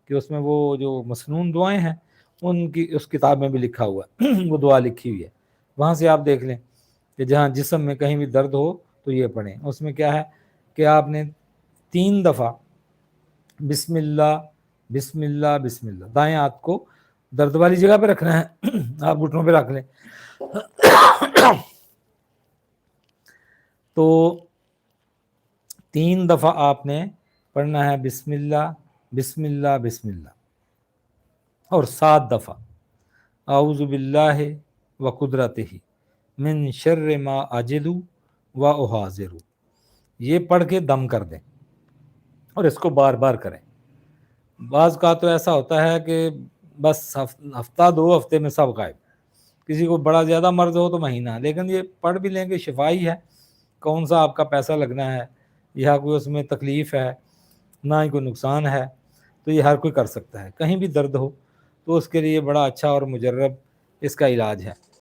کہ اس میں وہ جو مسنون دعائیں ہیں ان کی اس کتاب میں بھی لکھا ہوا ہے وہ دعا لکھی ہوئی ہے، وہاں سے آپ دیکھ لیں کہ جہاں جسم میں کہیں بھی درد ہو تو یہ پڑھیں۔ اس میں کیا ہے کہ آپ نے 3 دفعہ بسم اللہ بسم اللہ بسم اللہ، دائیں ہاتھ کو درد والی جگہ پہ رکھنا ہے، آپ گھٹنوں پہ رکھ لیں تو 3 دفعہ آپ نے پڑھنا ہے بسم اللہ بسم اللہ بسم اللہ، اور 7 دفعہ اعوذ باللہ و قدرتہ من شر ما اجد و احاذر، یہ پڑھ کے دم کر دیں اور اس کو بار بار کریں۔ بعض کا تو ایسا ہوتا ہے کہ بس ہفتہ 2 ہفتے میں سب غائب، کسی کو بڑا زیادہ مرض ہو تو مہینہ، لیکن یہ پڑھ بھی لیں کہ شفائی ہے، کون سا آپ کا پیسہ لگنا ہے یا کوئی اس میں تکلیف ہے، نہ ہی کوئی نقصان ہے، تو یہ ہر کوئی کر سکتا ہے۔ کہیں بھی درد ہو تو اس کے لیے بڑا اچھا اور مجرب اس کا علاج ہے۔